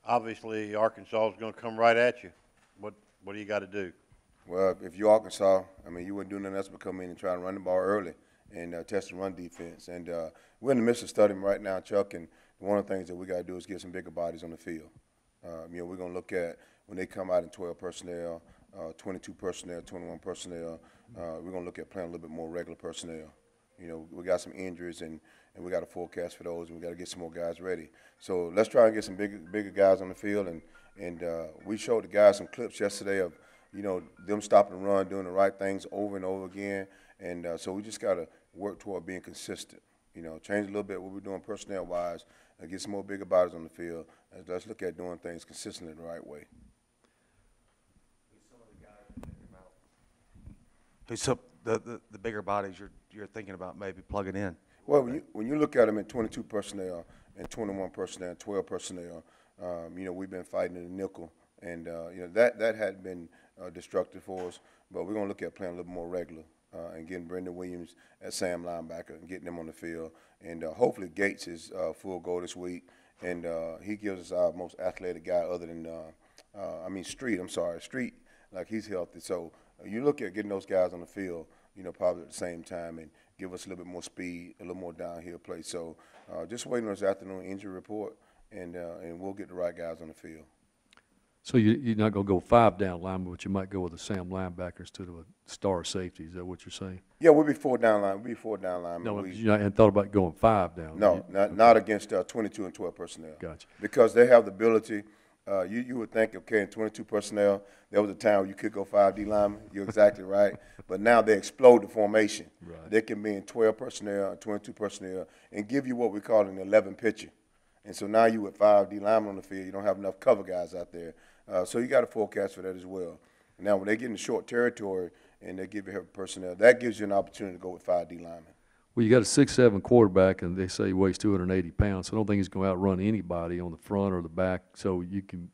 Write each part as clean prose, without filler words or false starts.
Obviously, Arkansas is going to come right at you. What do you got to do? Well, if you're Arkansas, I mean, you wouldn't do nothing else but come in and try to run the ball early and test the run defense. And we're in the midst of studying right now, Chuck, and one of the things that we got to do is get some bigger bodies on the field. We're going to look at when they come out in 12 personnel, 22 personnel, 21 personnel, we're going to look at playing a little bit more regular personnel. We got some injuries, and we got a forecast for those, and we got to get some more guys ready. So let's try and get some bigger guys on the field, and we showed the guys some clips yesterday of, them stopping and run, doing the right things over and over again, and so we just got to work toward being consistent. Change a little bit what we're doing personnel-wise, and get some more bigger bodies on the field. And let's look at doing things consistently the right way. Who's some the bigger bodies you're thinking about maybe plugging in? Well, when you look at them in 22 personnel and 21 personnel, 12 personnel, we've been fighting in the nickel, and that had been destructive for us. But we're gonna look at playing a little more regular and getting Brendan Williams at Sam linebacker and getting them on the field. And hopefully Gates is full go this week, and he gives us our most athletic guy other than Street, like he's healthy. So you look at getting those guys on the field, probably at the same time, and give us a little bit more speed, a little more downhill play. So just waiting on this afternoon injury report, and we'll get the right guys on the field. So you're not going to go 5 down linemen, but you might go with a Sam linebacker instead of a star safety. Is that what you're saying? Yeah, we'll be 4 down line. We'll be 4 down linemen. No, you hadn't thought about going 5 down. No, not against 22 and 12 personnel. Gotcha. Because they have the ability. You would think, okay, in 22 personnel, there was a time where you could go 5 D linemen. You're exactly right. But now they explode the formation. Right. They can be in 12 personnel, 22 personnel, and give you what we call an 11 pitcher. And so now you with 5 D linemen on the field, you don't have enough cover guys out there. So you got to forecast for that as well. Now, when they get in short territory and they give you heavy personnel, that gives you an opportunity to go with 5 D linemen. Well, you got a 6'7" quarterback, and they say he weighs 280 pounds. So I don't think he's going to outrun anybody on the front or the back. So you can,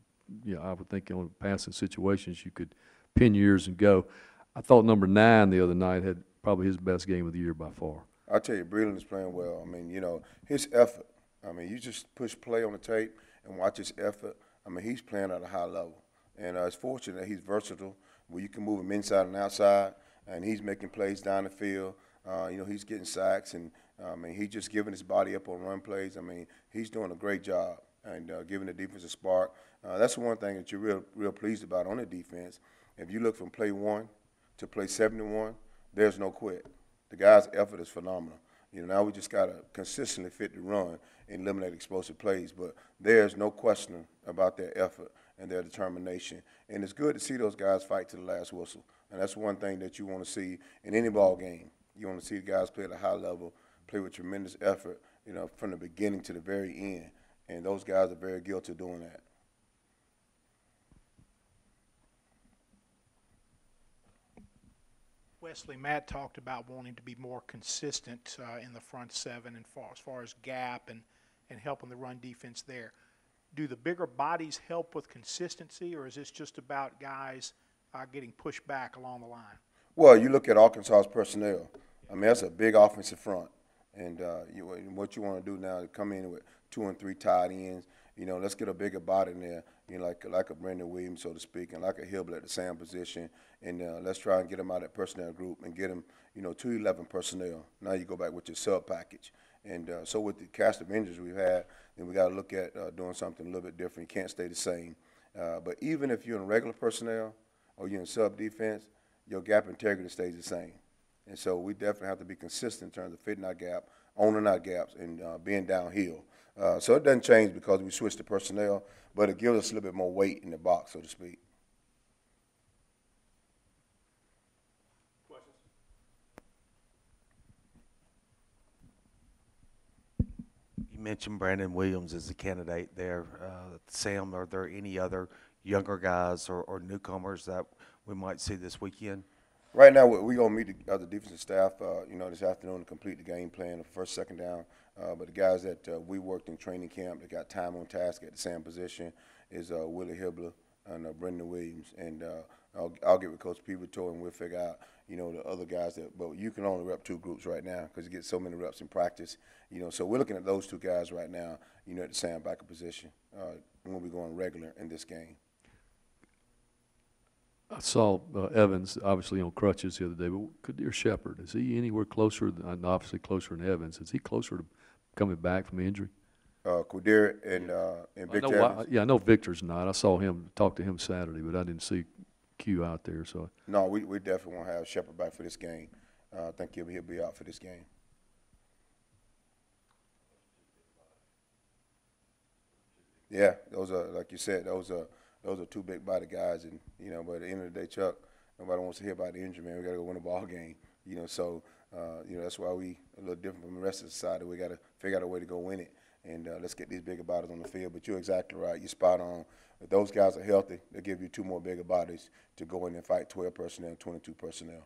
I would think on passing situations you could pin your ears and go. I thought number 9 the other night had probably his best game of the year by far. I'll tell you, Breland is playing well. I mean, his effort. I mean, you just push play on the tape and watch his effort. I mean, he's playing at a high level. And it's fortunate that he's versatile, where you can move him inside and outside, and he's making plays down the field. He's getting sacks, and he's just giving his body up on run plays. I mean, he's doing a great job and giving the defense a spark. That's the one thing that you're real pleased about on the defense. If you look from play 1 to play 71, there's no quit. The guy's effort is phenomenal. Now we just got to consistently fit the run and eliminate explosive plays. But there's no question about their effort and their determination. And it's good to see those guys fight to the last whistle. And that's one thing that you want to see in any ball game. You want to see the guys play at a high level, play with tremendous effort, from the beginning to the very end. And those guys are very guilty of doing that. Wesley, Matt talked about wanting to be more consistent in the front 7 and as far as gap and helping the run defense there. Do the bigger bodies help with consistency, or is this just about guys getting pushed back along the line? Well, you look at Arkansas's personnel. I mean, that's a big offensive front. And what you want to do now is come in with 2 and 3 tight ends. Let's get a bigger body in there, like a Brendan Williams, so to speak, and like a Hibble at the same position. And let's try and get them out of that personnel group and get them, to 11 personnel. Now you go back with your sub package. And so with the cast of injuries we've had, then we got to look at doing something a little bit different. You can't stay the same. But even if you're in regular personnel or you're in sub defense, your gap integrity stays the same. And so we definitely have to be consistent in terms of fitting our gap, owning our gaps, and being downhill. So it doesn't change because we switched the personnel, but it gives us a little bit more weight in the box, so to speak. Questions? You mentioned Brandon Williams as a candidate there. Sam, are there any other younger guys or newcomers that we might see this weekend? Right now, we're going to meet the other defensive staff, this afternoon to complete the game plan of first, second down. But the guys that we worked in training camp that got time on task at the same position is Willie Hibble and Brendan Williams. And I'll get with Coach Pivotal and we'll figure out, you know, the other guys that. But you can only rep 2 groups right now because you get so many reps in practice. You know, so we're looking at those 2 guys right now. You know, at the sandbacker position when we're going regular in this game. I saw Evans obviously on crutches the other day, but Kadir Shepard, is he anywhere closer, obviously closer than Evans, is he closer to coming back from injury? Quadir and Victor Evans. I know Victor's not. I saw him, talk to him Saturday, but I didn't see Q out there. So No, we definitely won't have Shepard back for this game. I think he'll be out for this game. Yeah, those are, like you said, those are 2 big body guys, and you know, but at the end of the day, Chuck, nobody wants to hear about the injury, man. We got to go win a ball game, you know. So, you know, that's why we a little different from the rest of the side. We got to figure out a way to go win it, and let's get these bigger bodies on the field. But you're exactly right. You're spot on. If those guys are healthy, they'll give you 2 more bigger bodies to go in and fight 12 personnel, 22 personnel.